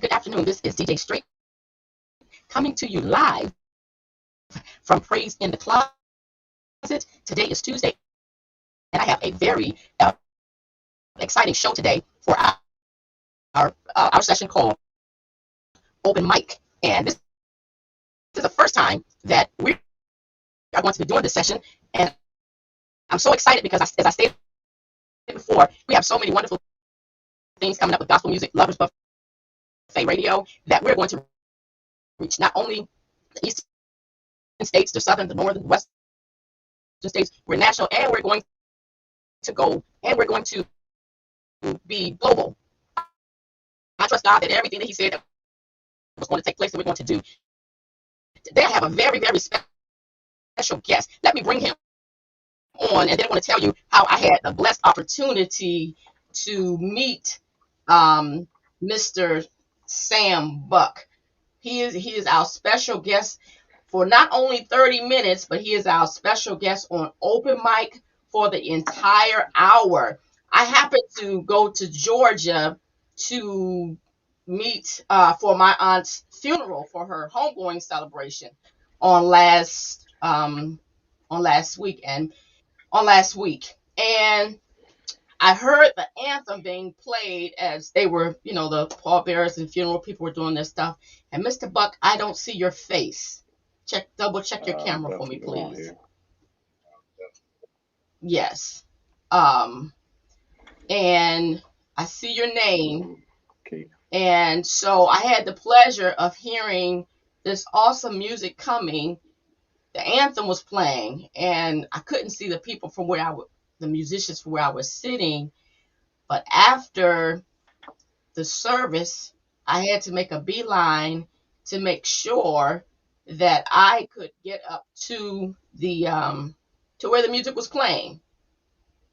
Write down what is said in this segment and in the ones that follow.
good afternoon. This is DJ Straight coming to you live from Praise in the Closet. Today is Tuesday, and I have a very exciting show today for our session called Open Mic. And this is the first time that we are going to be doing this session, and I'm so excited because, as I stated before, we have so many wonderful things coming up with Gospel Music Lovers Buffet Radio that we're going to reach not only the eastern states, the southern, the northern, the western states. We're national, and we're going to go, and we're going to be global. I trust God that everything that He said that was going to take place that we're going to do. Today I have a very, very special guest. Let me bring him on, and then I want to tell you how I had the blessed opportunity to meet Mr. Sam Buck. He is our special guest for not only 30 minutes, but he is our special guest on Open Mic for the entire hour. I happened to go to Georgia to meet for my aunt's funeral for her homegoing celebration on last week, and I heard the anthem being played as they were, the pallbearers and funeral people were doing their stuff. And Mr. Buck, I don't see your face. Double check your camera for me, please. Yes. And I see your name. Okay. And so I had the pleasure of hearing this awesome music coming. The anthem was playing, and I couldn't see the people from the musicians from where I was sitting. But after the service, I had to make a beeline to make sure that I could get up to the to where the music was playing.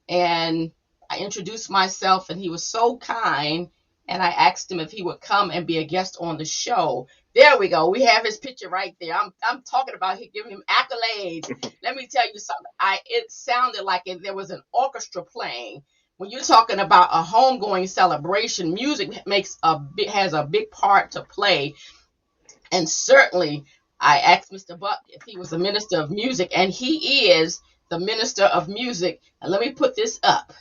And I introduced myself, and he was so kind, and I asked him if he would come and be a guest on the show. There we go. We have his picture right there. I'm talking about giving him accolades. Let me tell you something. It sounded like there was an orchestra playing. When you're talking about a homegoing celebration, music has a big part to play. And certainly, I asked Mr. Buck if he was a minister of music, and he is the minister of music. And let me put this up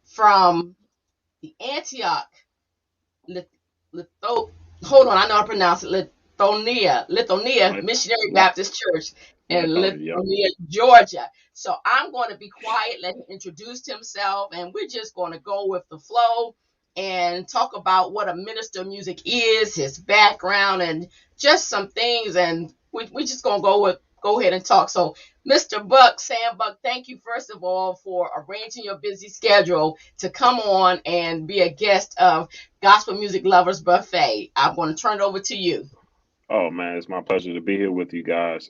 from the Antioch, hold on, I know I pronounce it, Lithonia Missionary Baptist Church in Lithonia, Georgia. So I'm going to be quiet, let him introduce himself, and we're just going to go with the flow and talk about what a minister of music is, his background, and just some things. And we're just going to go ahead and talk. So Mr. Buck, Sam Buck, thank you first of all for arranging your busy schedule to come on and be a guest of Gospel Music Lovers Buffet. I'm going to turn it over to you. Oh man, it's my pleasure to be here with you guys.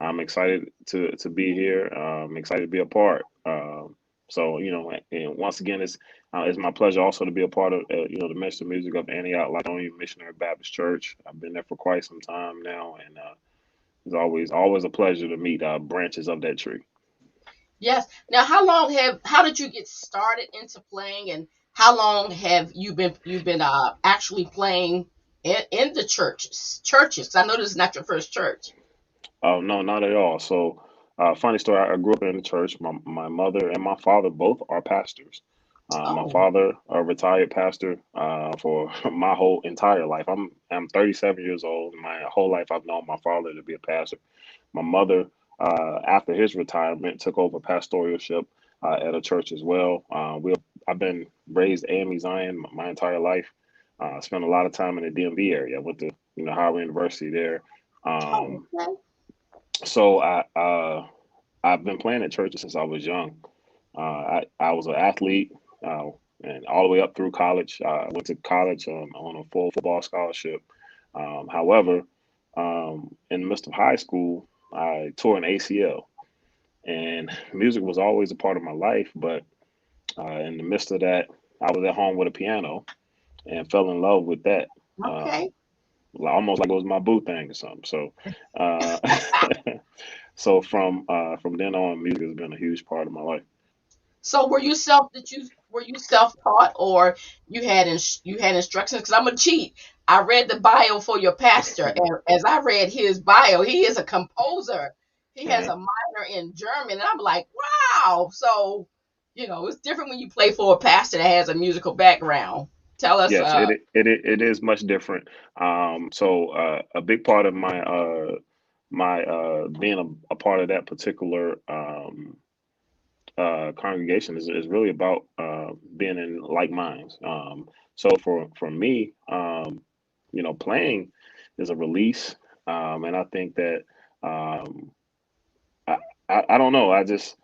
I'm excited to be here. I'm excited to be a part. So and once again, it's my pleasure also to be a part of the ministry of music of Antioch Lithonia Missionary Baptist Church. I've been there for quite some time now, and it's always a pleasure to meet branches of that tree. Yes. Now, how did you get started into playing, and how long have you been actually playing in the churches? Because I know this is not your first church. Oh no, not at all. So, funny story. I grew up in the church. My mother and my father both are pastors. My Oh, father, a retired pastor, for my whole entire life. I'm 37 years old. My whole life, I've known my father to be a pastor. My mother, after his retirement, took over pastoralship at a church as well. I've been raised AME Zion my entire life. Spent a lot of time in the DMV area. I went to Howard University there. oh, Um, okay. so I've been playing at churches since I was young. I was an athlete, and all the way up through college. I went to college on a full football scholarship. However, in the midst of high school, I tore an ACL, and music was always a part of my life. But in the midst of that, I was at home with a piano and fell in love with that. Okay. Almost like it was my boo thing or something. So, uh, so from then on, music has been a huge part of my life. So were you self taught, or you had instructions? Because I'm gonna cheat. I read the bio for your pastor, and as I read his bio, he is a composer. He has Mhm. a minor in German, and I'm like, wow. So it's different when you play for a pastor that has a musical background. Tell us. Yes, it is much different. A big part of my being a part of that particular congregation is really about being in like minds. So for me, playing is a release, and I think that um, I, I don't know. I just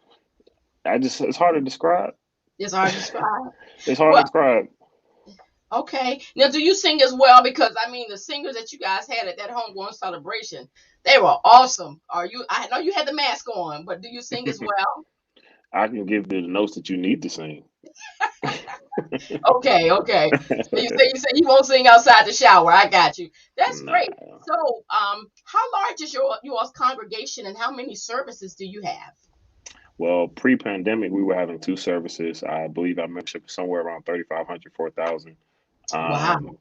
it's hard to describe. It's hard to describe. It's hard to Well, describe. okay. Now, do you sing as well? Because I mean, the singers that you guys had at that homegoing celebration, they were awesome. Are you? I know you had the mask on, but do you sing as well? I can give you the notes that you need to sing. Okay, okay. So you say you won't sing outside the shower. I got you. That's great. Nah. So, how large is your congregation, and how many services do you have? Well, pre-pandemic, we were having two services. I believe our membership was somewhere around 3,500, 4,000. Um, Wow.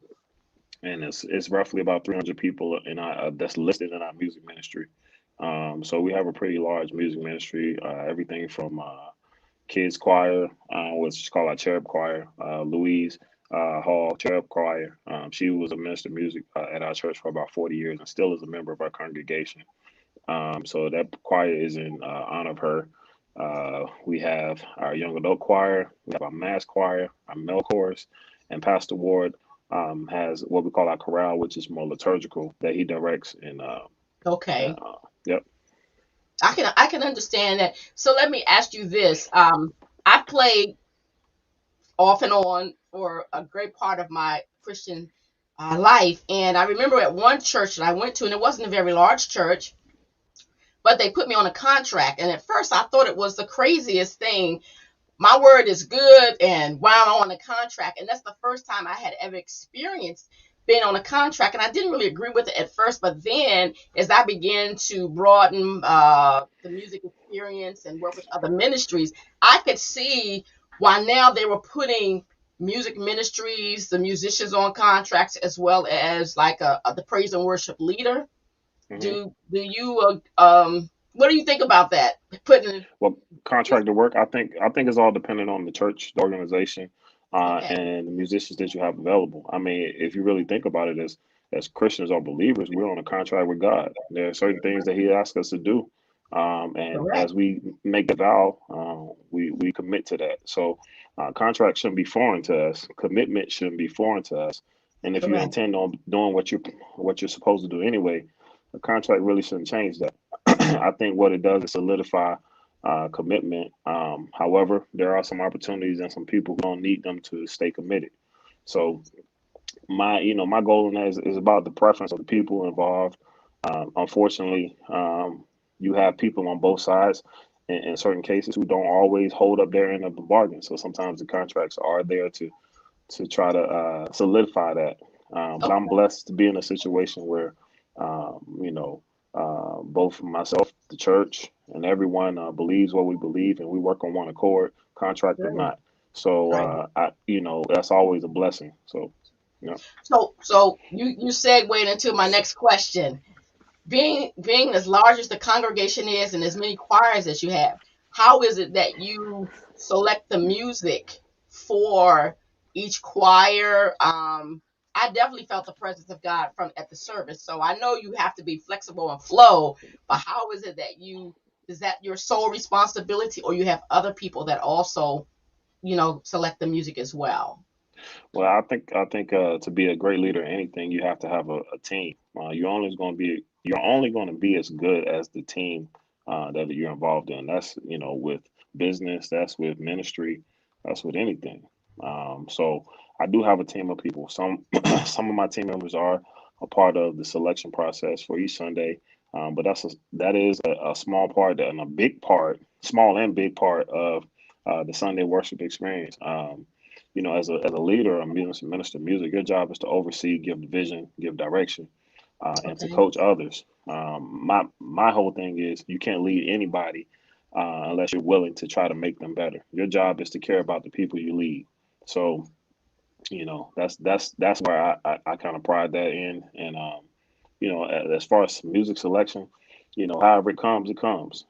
and it's roughly about 300 people in our that's listed in our music ministry. So we have a pretty large music ministry. Everything from kids choir, which is called our cherub choir. Louise Hall cherub choir. She was a minister of music at our church for about 40 years and still is a member of our congregation. So that choir is in honor of her. We have our young adult choir, we have our mass choir, our male chorus, and Pastor Ward has what we call our chorale, which is more liturgical that he directs. Okay. Yep. I can understand that. So let me ask you this. I played off and on for a great part of my Christian life, and I remember at one church that I went to, and it wasn't a very large church, but they put me on a contract. And at first, I thought it was the craziest thing. My word is good, and why am I on a contract? And that's the first time I had ever experienced being on a contract, and I didn't really agree with it at first. But then, as I began to broaden the music experience and work with other ministries, I could see why now they were putting music ministries, the musicians on contracts, as well as like the praise and worship leader. Hmm. Do you what do you think about that? Putting Well, contractor work, I think is all dependent on the church, the organization, okay, and the musicians that you have available. I mean, if you really think about it, as Christians or believers, we're on a contract with God. There are certain things that He asks us to do, and correct, as we make the vow, we commit to that. So, contract shouldn't be foreign to us. Commitment shouldn't be foreign to us. And if you correct, intend on doing what you're supposed to do anyway, the contract really shouldn't change that. I think what it does is solidify commitment. However, there are some opportunities and some people who don't need them to stay committed. So my goal in that is about the preference of the people involved. Unfortunately, you have people on both sides in certain cases who don't always hold up their end of the bargain. So sometimes the contracts are there to try to solidify that. But I'm okay, blessed to be in a situation where, you know, both myself, the church, and everyone believes what we believe, and we work on one accord, contract or great, not. So great. that's always a blessing. So yeah. So you segued into my next question. Being as large as the congregation is and as many choirs as you have, how is it that you select the music for each choir? I definitely felt the presence of God from at the service, so I know you have to be flexible and flow. But how is it that is that your sole responsibility, or you have other people that also select the music as well? Well, I think to be a great leader in anything, you have to have a team. You're only going to be as good as the team that you're involved in. That's with business, that's with ministry, that's with anything. So I do have a team of people. Some some of my team members are a part of the selection process for each Sunday, but that is a small part and a big part, small and big part of the Sunday worship experience. As a leader, a minister of music, your job is to oversee, give vision, give direction, and to Okay, coach others. My whole thing is you can't lead anybody unless you're willing to try to make them better. Your job is to care about the people you lead. So, that's where I kind of pride that in. And as far as music selection, however it comes, it comes.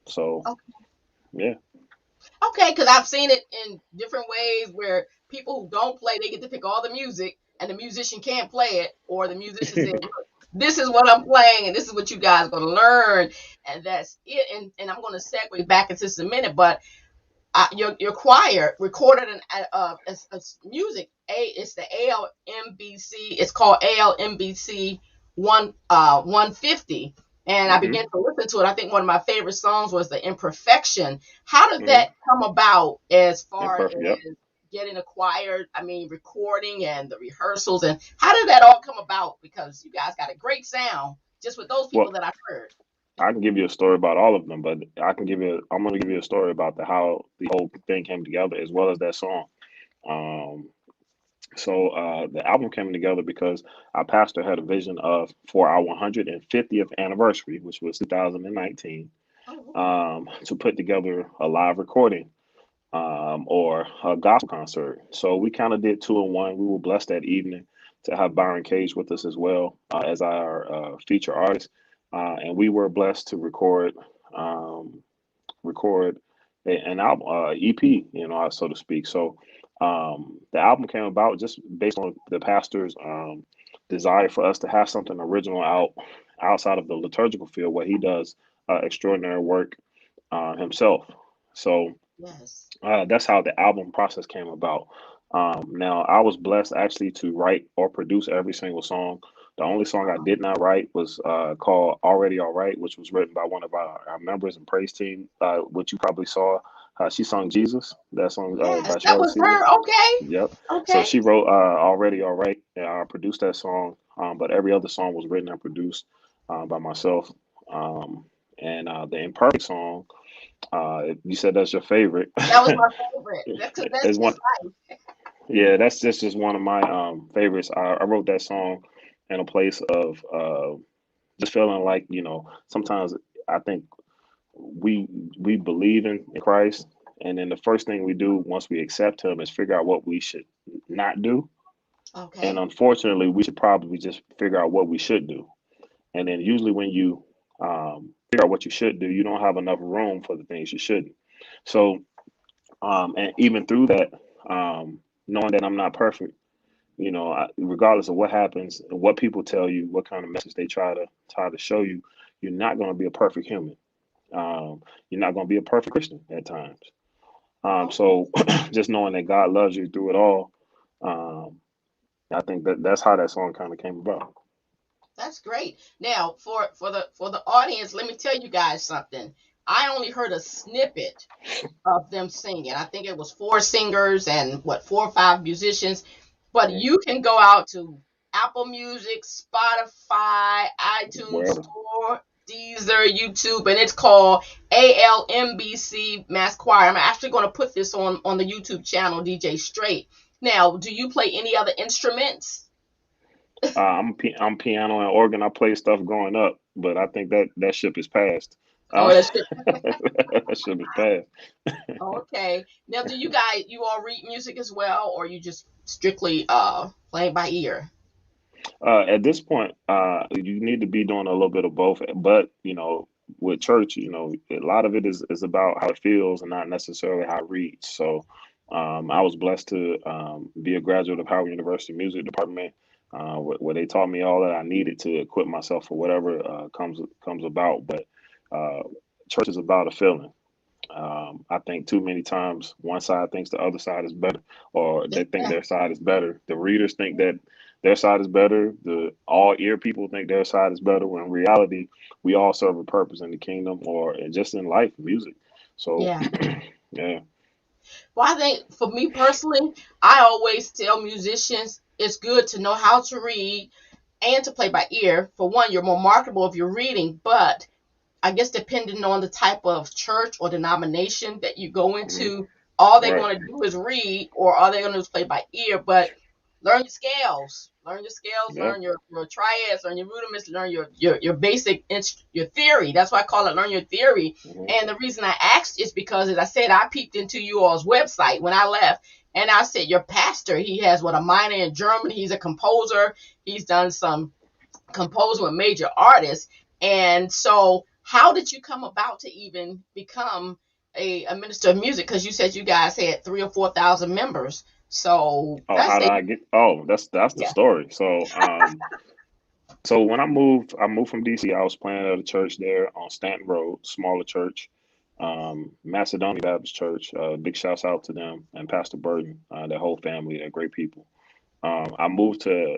So yeah. Okay, because I've seen it in different ways where people who don't play, they get to pick all the music, and the musician can't play it, or the musician says, "Look, this is what I'm playing, and this is what you guys are going to learn," and that's it. And I'm going to segue back into this in a minute, but your choir recorded music. It's the ALMBC. It's called ALMBC 150. And I hmm began to listen to it. I think one of my favorite songs was the Imperfection. How did hmm that come about as far Imperfect. Yep. as getting a choir? I mean, recording and the rehearsals, and how did that all come about? Because you guys got a great sound just with those Well, people that I've heard. I can give you a story about all of them, but I'm going to give you a story about how the whole thing came together as well as that song. Um, so the album came together because our pastor had a vision of for our 150th anniversary, which was 2019, Oh, okay. to put together a live recording or a gospel concert. So we kind of did two in one. We were blessed that evening to have Byron Cage with us as well as our feature artist, and we were blessed to um, record an album, EP, so to speak. So the album came about just based on the pastor's desire for us to have something original outside of the liturgical field, where he does extraordinary work himself. So Yes. that's how the album process came about. Now, I was blessed actually to write or produce every single song. The only song I did not write was called Already All Right, which was written by one of our members and praise team, which you probably saw. She sung Jesus, that song Yes, by that Cheryl was Seeley. her. Okay. Yep. So Okay. she wrote Already All Right, and I produced that song, but every other song was written and produced by myself. Um, and the Imperfect song, you said that's your favorite. That was my favorite. That's It's one. just Yeah, that's just one of my favorites. I wrote that song in a place of just feeling like, sometimes I think we believe in Christ, and then the first thing we do once we accept him is figure out what we should not do. And okay. unfortunately, we should probably just figure out what we should do. And then usually when you figure out what you should do, you don't have enough room for the things you shouldn't. So and even through that, knowing that I'm not perfect, regardless of what happens, what people tell you, what kind of message they try to show you, you're not going to be a perfect human. You're not going to be a perfect Christian at times. Okay. So just knowing that God loves you through it all, um, I think that's how that song kind of came about. That's great. Now, for the audience, let me tell you guys something. I only heard a snippet of them singing. I think it was four singers and what, four or five musicians. But Mm, you can go out to Apple Music, Spotify, iTunes wherever. Store, Deezer, YouTube, and it's called ALMBC Mass Choir. I'm actually going to put this on the YouTube channel, DJ Straight. Now, do you play any other instruments? I'm piano and organ. I played stuff growing up, but I think that ship is past. Oh, Uh, that's that ship is past. okay. Now, do you all read music as well, or you just strictly playing by ear? At this point, you need to be doing a little bit of both. But with church, a lot of it is about how it feels and not necessarily how it reads. So, I was blessed to be a graduate of Howard University Music Department, where they taught me all that I needed to equip myself for whatever comes about. But uh, church is about a feeling. I think too many times one side thinks the other side is better, or they think their side is better. The readers think that their side is better. The all ear people think their side is better. When in reality, we all serve a purpose in the kingdom or just in life, music. So Yeah. yeah, Well, I think for me personally, I always tell musicians it's good to know how to read and to play by ear. For one, you're more marketable if you're reading, but I guess depending on the type of church or denomination that you go mhm, into, all they're right, going to do is read, or are they going to play by ear? But learn your scales, Yeah. learn your triads, learn your rudiments, learn your basic your theory. That's why I call it learn your theory. Hmm. And the reason I asked is because, as I said, I peeped into you all's website when I left, and I said your pastor, he has what, a minor in German. He's a composer. He's done some composer with major artists. And so, how did you come about to even become a minister of music? Because you said you guys had 3 or 4 thousand members. So Oh, that's how did a I get? Oh, that's the yeah. story. So when I moved from DC. I was playing at a church there on Stanton Road, smaller church, Macedonia Baptist Church. Big shouts out to them and Pastor Burton, their whole family. They're great people. I moved to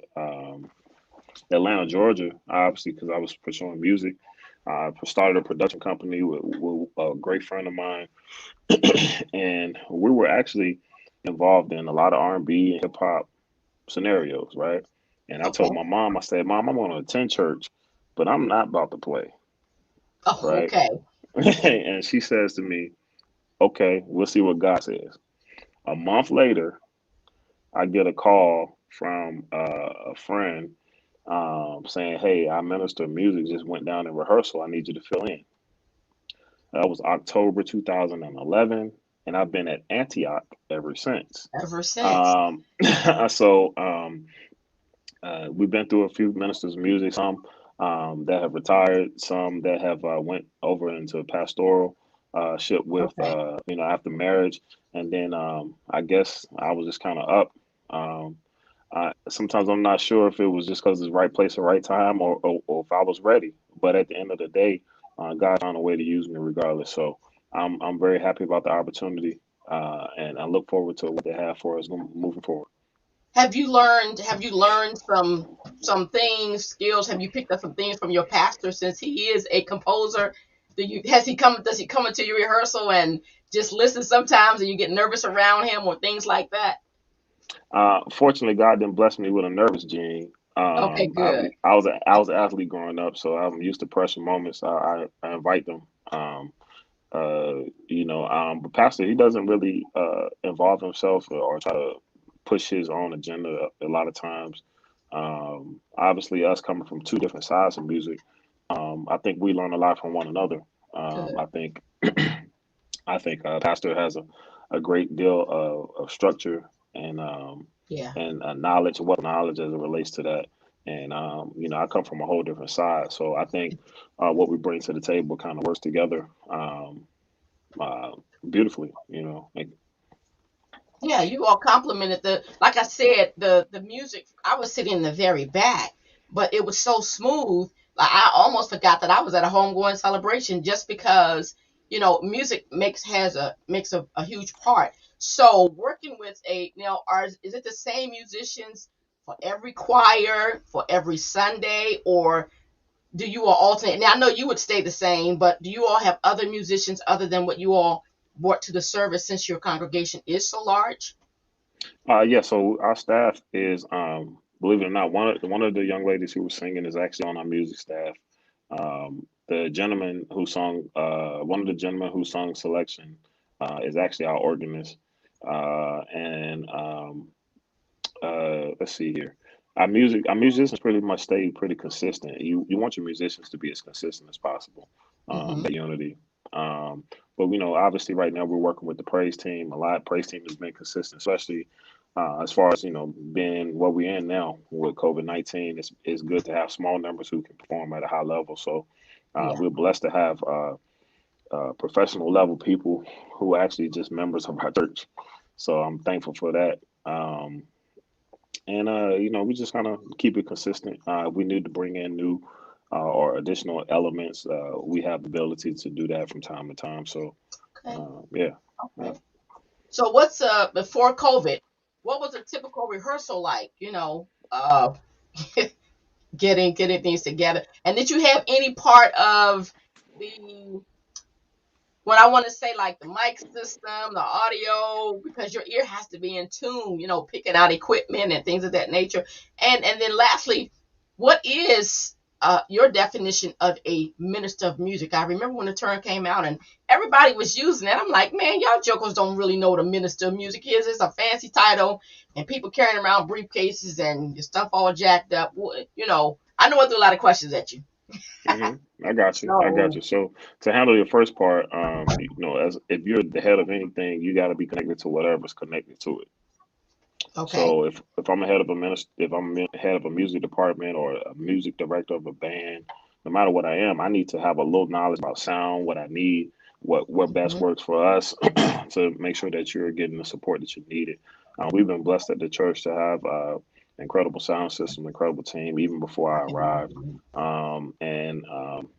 Atlanta, Georgia, obviously because I was pursuing music. I started a production company with a great friend of mine, and we were actually involved in a lot of R&B and hip hop scenarios, right? And I Okay. told my mom, I said, Mom, I'm going to attend church, but I'm not about to play, Oh, right? okay. And she says to me, okay, we'll see what God says. A month later, I get a call from a friend saying, hey, our minister of music just went down in rehearsal. I need you to fill in. That was October 2011, and I've been at Antioch ever since. Ever since. Um, so we've been through a few ministers of music, some that have retired, some that have went over into pastoral ship with Okay. after marriage, and then I guess I was just kind of up. Um, Sometimes I'm not sure if it was just because it's right place or right time, or if I was ready. But at the end of the day, God found a way to use me regardless. So I'm very happy about the opportunity, and I look forward to what they have for us moving forward. Have you learned some things, skills? Have you picked up some things from your pastor, since he is a composer? Does he come into your rehearsal and just listen sometimes, and you get nervous around him or things like that? Fortunately, God didn't bless me with a nervous gene. Okay, good. I was an athlete growing up, so I'm used to pressure moments. I invite them. Um, but Pastor, he doesn't really involve himself or try to push his own agenda a lot of times. Obviously, us coming from two different sides of music, I think we learn a lot from one another. Good. I think Pastor has a great deal of structure Yeah. and knowledge, wealth of knowledge as it relates to that. And I come from a whole different side, so I think what we bring to the table kind of works together uh, beautifully. Yeah, you all complimented like I said, the music. I was sitting in the very back, but it was so smooth. Like, I almost forgot that I was at a homegoing celebration, just because, music makes a huge part. So working with is it the same musicians for every choir, for every Sunday, or do you all alternate? Now, I know you would stay the same, but do you all have other musicians other than what you all brought to the service, since your congregation is so large? Yeah, so our staff is, believe it or not, one of the young ladies who was singing is actually on our music staff. One of the gentlemen who sung Selection is actually our organist. And Let's see here. Our musicians pretty much stay pretty consistent. You want your musicians to be as consistent as possible. Hmm. That unity. Um, but obviously, right now we're working with the praise team. A lot praise team has been consistent, especially as far as being what we're in now with COVID-19. It's good to have small numbers who can perform at a high level. So Yeah. we're blessed to have professional level people who are actually just members of our church. So I'm thankful for that. And we just kind of keep it consistent. If we need to bring in new or additional elements, we have the ability to do that from time to time. So Okay. yeah, yeah. Okay. So what's before COVID? What was a typical rehearsal like? Getting things together. And did you have any part of the what I want to say, like the mic system, the audio, because your ear has to be in tune, picking out equipment and things of that nature. And then lastly, what is your definition of a minister of music. I remember when the term came out and everybody was using it. I'm like, man, y'all jokers don't really know what a minister of music is. It's a fancy title, and people carrying around briefcases and your stuff all jacked up. I know I threw a lot of questions at you. I got you. I got So, you. So to handle your first part, as if you're the head of anything, you got to be connected to whatever's connected to it. okay. So if I'm a head of a minister, if I'm a head of a music department or a music director of a band, no matter what I am, I need to have a little knowledge about sound, what I need, what best Mhm. works for us to make sure that you're getting the support that you needed. We've been blessed at the church to have incredible sound system, incredible team, even before I arrived, and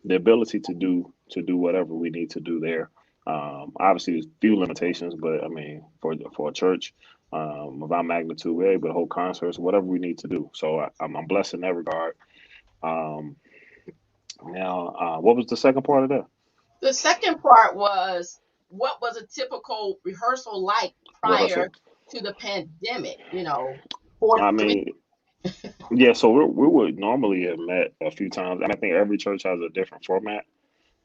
the ability to do whatever we need to do there. Obviously, there's few limitations, but I mean, for a church of our magnitude, we're able to hold concerts, whatever we need to do. So I'm blessed in that regard. Um, now, what was the second part of that? The second part was, what was a typical rehearsal like prior Rehearsal. to the pandemic? 4 I 3. mean, yeah. So we would normally have met a few times, and I think every church has a different format.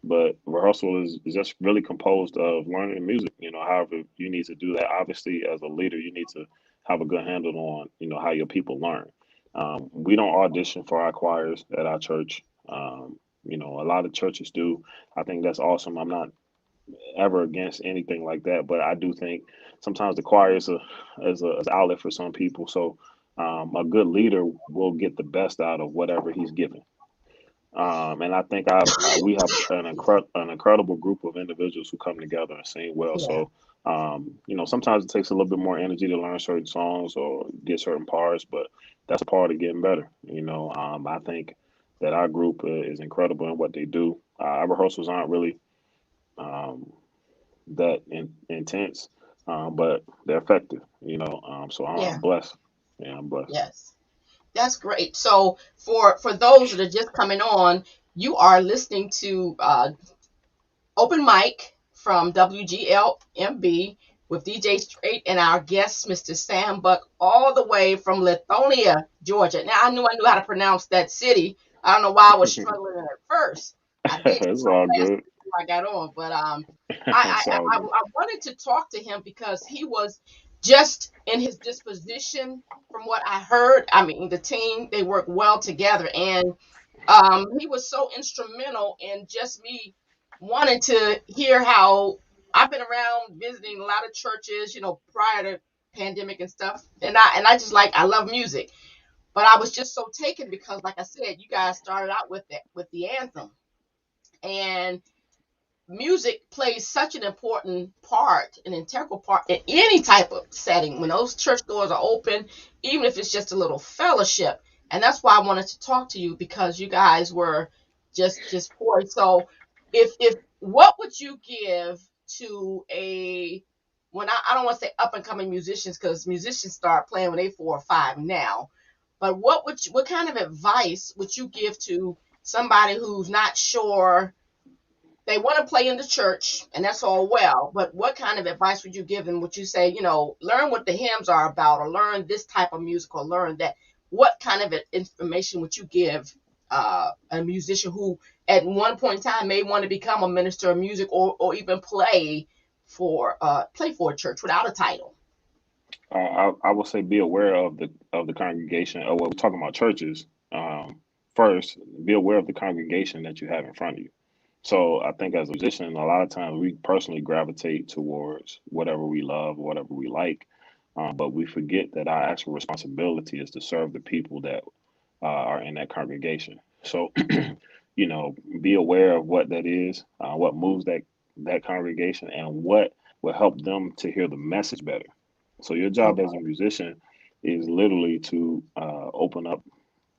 But rehearsal is just really composed of learning music. However you need to do that. Obviously, as a leader, you need to have a good handle on how your people learn. We don't audition for our choirs at our church. A lot of churches do. I think that's awesome. I'm not ever against anything like that, but I do think sometimes the choir is an outlet for some people. So a good leader will get the best out of whatever he's given. And I think we have an incredible group of individuals who come together and sing well. Yeah. So, sometimes it takes a little bit more energy to learn certain songs or get certain parts, but that's a part of getting better. I think that our group is incredible in what they do. Our rehearsals aren't really um, that intense, but they're effective. So I'm Yeah. blessed. Yeah, I'm blessed. Yes. That's great. So for those that are just coming on, you are listening to Open Mic from WGLMB with DJ Straight and our guest, Mr. Sam Buck, all the way from Lithonia, Georgia. Now, I knew how to pronounce that city. I don't know why I was struggling at first. I did It's try all last good. before I got on, but It's all good. I wanted to talk to him because he was just in his disposition. From what I heard, I mean, the team, they work well together, and he was so instrumental in just me wanting to hear how I've been around visiting a lot of churches, prior to pandemic and stuff. And I just like, I love music, but I was just so taken because, like I said, you guys started out with the anthem, and music plays such an important part, an integral part in any type of setting. When those church doors are open, even if it's just a little fellowship, and that's why I wanted to talk to you, because you guys were just poised. So, if what would you give to a, when I don't want to say up and coming musicians, because musicians start playing when they 4 or 5 now, but what kind of advice would you give to somebody who's not sure? They want to play in the church, and that's all well, but what kind of advice would you give them? Would you say, learn what the hymns are about, or learn this type of music, or learn that? What kind of information would you give a musician who at one point in time may want to become a minister of music, or even play for a church without a title? I will say be aware of the congregation. Or what we're talking about churches. First, be aware of the congregation that you have in front of you. So I think as a musician, a lot of times we personally gravitate towards whatever we love, whatever we like, but we forget that our actual responsibility is to serve the people that are in that congregation. So, be aware of what that is, what moves that congregation, and what will help them to hear the message better. So your job as a Okay. musician is literally to open up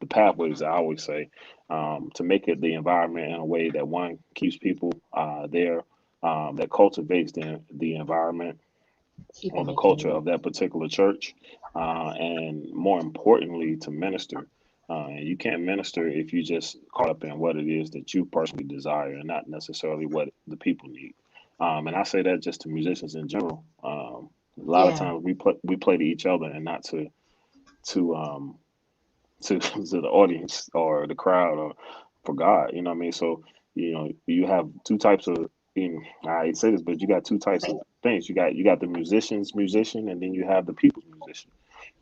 the pathways, I always say, to make it the environment in a way that one keeps people there, that cultivates the environment Keep or them the culture engaged. of that particular church, and more importantly, to minister. And you can't minister if you just caught up in what it is that you personally desire and not necessarily what the people need. And I say that just to musicians in general. A lot of Yeah. times we play to each other and not to to the audience or the crowd or for God. You know what I mean? So, you have two types of, I hate to say this, but you got two types of things. You got the musician, and then you have the people's musician.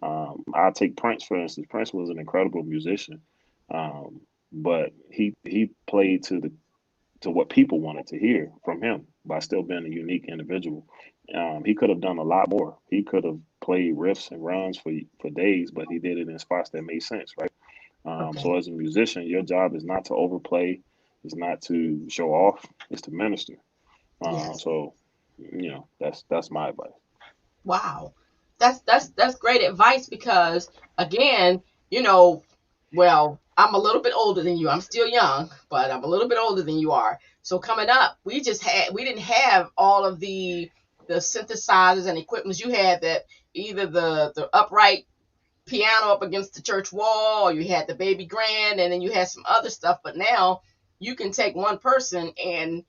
I'll take Prince for instance. Prince was an incredible musician, um, but he played to what people wanted to hear from him by still being a unique individual. He could have done a lot more. He could have played riffs and runs for days, but he did it in spots that made sense, right? So Okay. as a musician, your job is not to overplay, it's not to show off, it's to minister. Yes. So that's my advice. Wow. That's great advice because again, you know, well, I'm a little bit older than you. I'm still young, but I'm a little bit older than you are. So coming up, we didn't have all of the synthesizers and equipments you had, that either the upright piano up against the church wall, or you had the baby grand, and then you had some other stuff. But now you can take one person and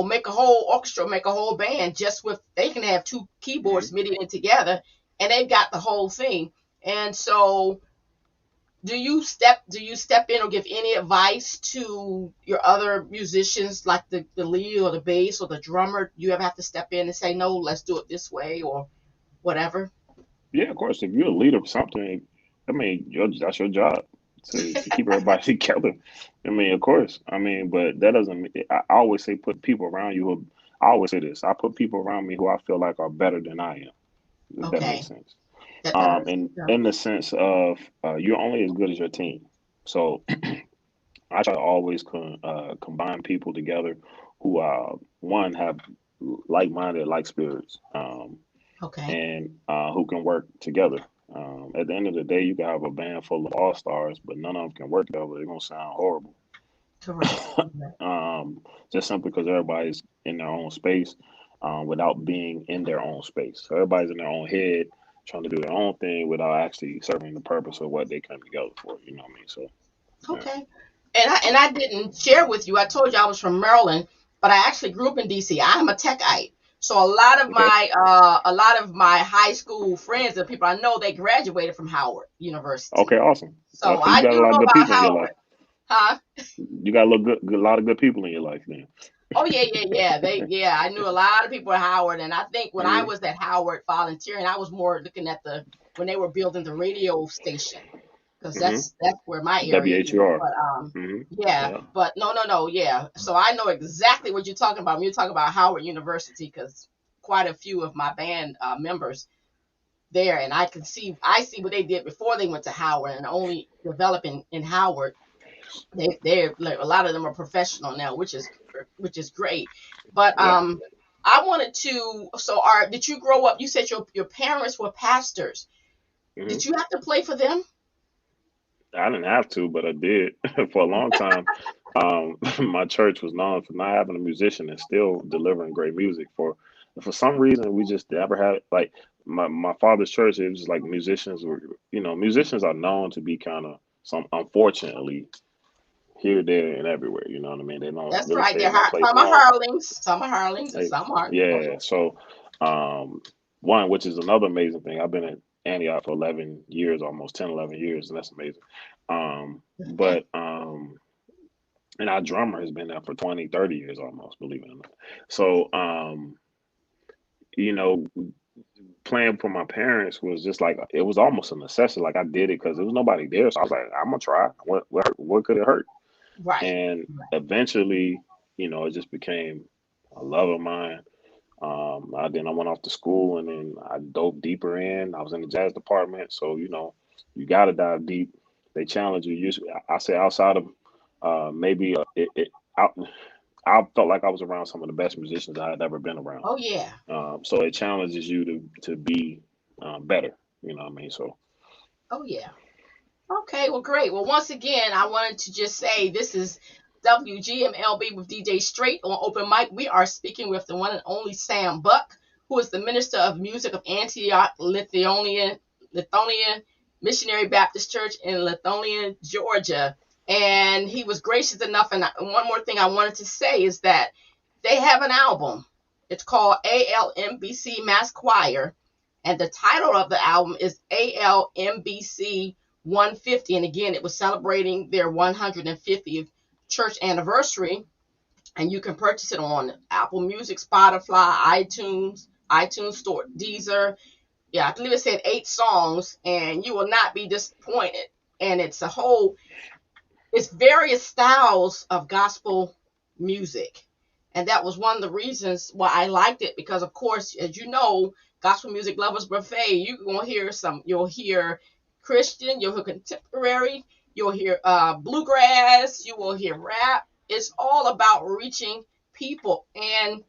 make a whole orchestra, make a whole band just with, they can have two keyboards Hmm. MIDI in together, and they've got the whole thing. And so do you step in or give any advice to your other musicians, like the lead or the bass or the drummer? You ever have to step in and say, no, let's do it this way, or whatever? Yeah, of course. If you're a leader of something, I mean, that's your job to keep everybody together. I mean, of course. I mean, but that doesn't. I always say put people around you who. I always say this. I put people around me who I feel like are better than I am. If that makes Okay, sense. that does. In the sense of you're only as good as your team. So I try to always combine people together who one have like-minded, like spirits. Okay, And who can work together. At the end of the day, you can have a band full of all stars, but none of them can work together. They're gonna sound horrible. correct. Correct. Just simply because everybody's in their own space, without being in their own space. So everybody's in their own head, trying to do their own thing without actually serving the purpose of what they came together for. You know what I mean? So yeah. Okay. And I didn't share with you. I told you I was from Maryland, but I actually grew up in DC. I'm a techite. So Okay. a lot of my high school friends and people I know, they graduated from Howard University. Okay. Awesome. So So you I got do a lot know of good about people in your life. Howard. Huh? You got a lot of good people in your life, then. Oh yeah, yeah, yeah. I knew a lot of people at Howard, and I think when I Hmm. was at Howard volunteering, I was more looking at when they were building the radio station, because Hmm. that's where my area is. WHUR. But Hmm. yeah, Yeah. but no, no, no, yeah. So I know exactly what you're talking about when you're talking about Howard University, because quite a few of my band members there, and I see what they did before they went to Howard, and only developing in Howard. They're like, a lot of them are professional now, which is great. But Yeah. I wanted to. So, did you grow up? You said your parents were pastors. Hmm. Did you have to play for them? I didn't have to, but I did for a long time. My church was known for not having a musician and still delivering great music. For some reason, we just never had like my father's church. It was just like musicians were, musicians are known to be kind of some, unfortunately, here, there, and everywhere. You know what I mean? They don't That's really right. stay in one place Some are long. Harlings, and Like, some aren't. yeah. So, um, one, which is another amazing thing. I've been at Antioch for 11 years, almost 10, 11 years, and that's amazing. But and our drummer has been there for 20, 30 years almost, believe it or not. So, you know, playing for my parents was just like, it was almost a necessity. Like I did it because there was nobody there. So I was like, I'm gonna try. What could it hurt? Right. And eventually, it just became a love of mine. I went off to school and then I dove deeper in. I was in the jazz department, so you got to dive deep. They challenge you. I say outside of maybe I, I felt like I was around some of the best musicians I had ever been around. Oh yeah. So it challenges you to be better. You know what I mean? So Oh yeah. Okay, well, great. Well, once again, I wanted to just say this is WGMLB with DJ Straight on Open Mic. We are speaking with the one and only Sam Buck, who is the Minister of Music of Antioch, Lithonia Missionary Baptist Church in Lithonia, Georgia. And he was gracious enough. And one more thing I wanted to say is that they have an album. It's called ALMBC Mass Choir. And the title of the album is ALMBC 150. And again, it was celebrating their 150th church anniversary, and you can purchase it on Apple Music, Spotify, iTunes Store, Deezer. Yeah, I believe it said 8 songs, and you will not be disappointed. And it's various styles of gospel music. And that was one of the reasons why I liked it, because of course, as you know, Gospel Music Lovers Buffet, you'll hear Christian, you'll hear contemporary, you'll hear bluegrass, you will hear rap. It's all about reaching people. And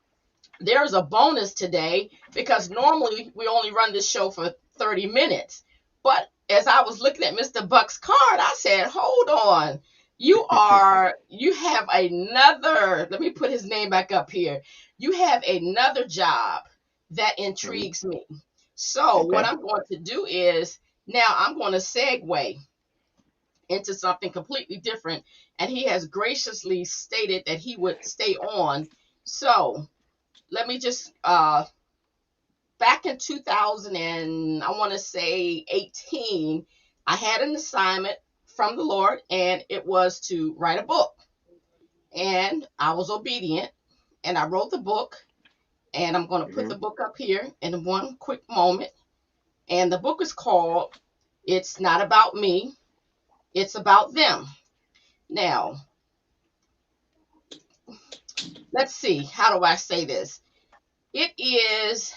there's a bonus today, because normally we only run this show for 30 minutes. But as I was looking at Mr. Buck's card, I said, hold on. You have another, let me put his name back up here. You have another job that Mhm. intrigues me. So what Okay. I'm going to do is, now I'm going to segue into something completely different. And he has graciously stated that he would stay on. So let me just back in 2000, and I want to say 18, I had an assignment from the Lord, and it was to write a book. And I was obedient, and I wrote the book, and I'm going to put Hmm. the book up here in one quick moment. And the book is called It's Not About Me, It's About Them. Now, let's see, how do I say this? It is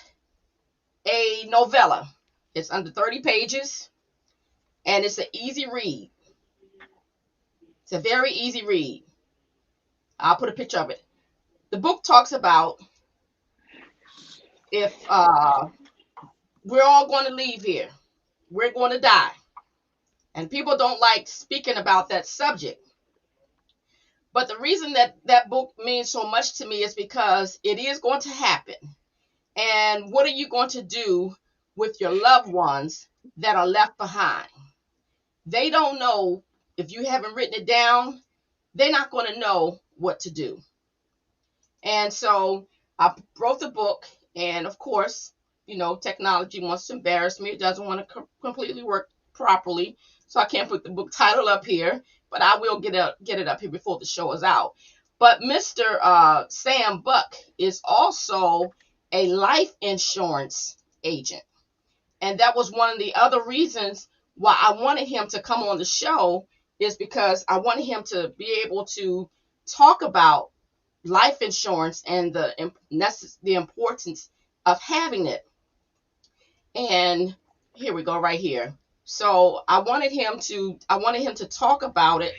a novella. It's under 30 pages, and it's an easy read. It's a very easy read. I'll put a picture of it. The book talks about if we're all going to leave here, we're going to die. And people don't like speaking about that subject. But the reason that that book means so much to me is because it is going to happen. And what are you going to do with your loved ones that are left behind? They don't know. If you haven't written it down, they're not going to know what to do. And so I wrote the book, and of course, technology wants to embarrass me. It doesn't want to completely work properly, so I can't put the book title up here. But I will get it up here before the show is out. But Mr. Sam Buck is also a life insurance agent, and that was one of the other reasons why I wanted him to come on the show, is because I wanted him to be able to talk about life insurance and the importance of having it. And here we go, right here. So I wanted him to talk about it.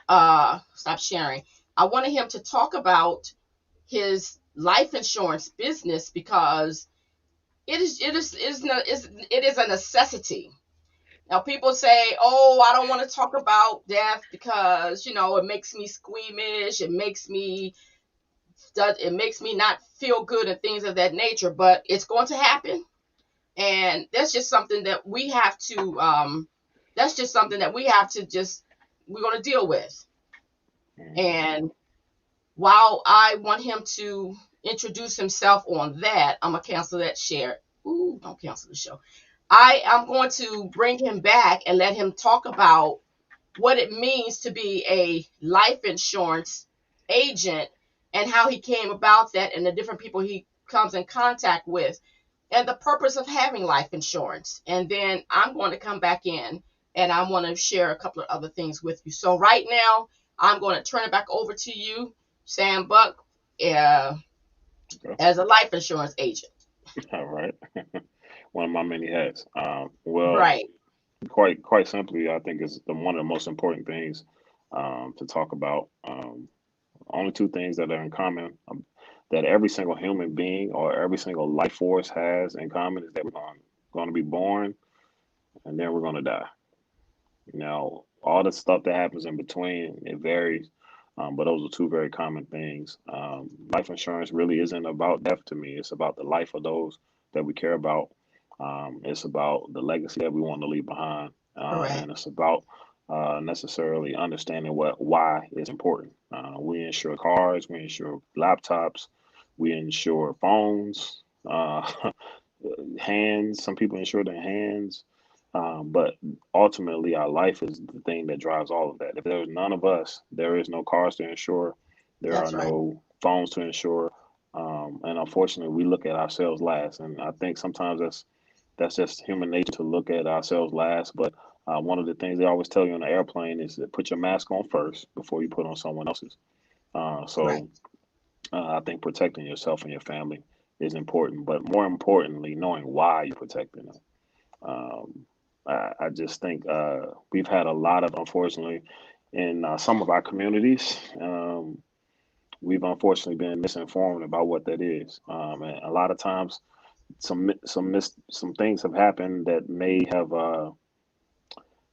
Stop sharing. I wanted him to talk about his life insurance business, because it is a necessity. Now people say, "Oh, I don't want to talk about death because it makes me squeamish. It makes me not feel good and things of that nature." But it's going to happen, and that's just something that we have to. That's just something that we have to just. We're going to deal with. And while I want him to introduce himself on that, I'm gonna cancel that share. Ooh, don't cancel the show. I am going to bring him back and let him talk about what it means to be a life insurance agent, and how he came about that, and the different people he comes in contact with, and the purpose of having life insurance. And then I'm going to come back in, and I want to share a couple of other things with you. So right now, I'm going to turn it back over to you, Sam Buck, uh, Okay. as a life insurance agent. All right. One of my many hats. Well, Right. quite simply, I think is one of the most important things to talk about. Only two things that are in common, that every single human being or every single life force has in common, is that we're going to be born, and then we're going to die. Now, all the stuff that happens in between, it varies, but those are two very common things. Life insurance really isn't about death to me. It's about the life of those that we care about. It's about the legacy that we want to leave behind, Correct. and it's about necessarily understanding why it's important. We insure cars, we insure laptops, we insure phones, hands. Some people insure their hands. But ultimately, our life is the thing that drives all of that. If there's none of us, there is no cars to insure, there are That's right. no phones to insure, and unfortunately, we look at ourselves last. And I think sometimes that's just human nature to look at ourselves last. But one of the things they always tell you on the airplane is to put your mask on first before you put on someone else's. Right. So I think protecting yourself and your family is important, but more importantly, knowing why you're protecting them. Um, I just think we've had a lot of, unfortunately, in some of our communities, we've unfortunately been misinformed about what that is. And a lot of times, some things have happened that may have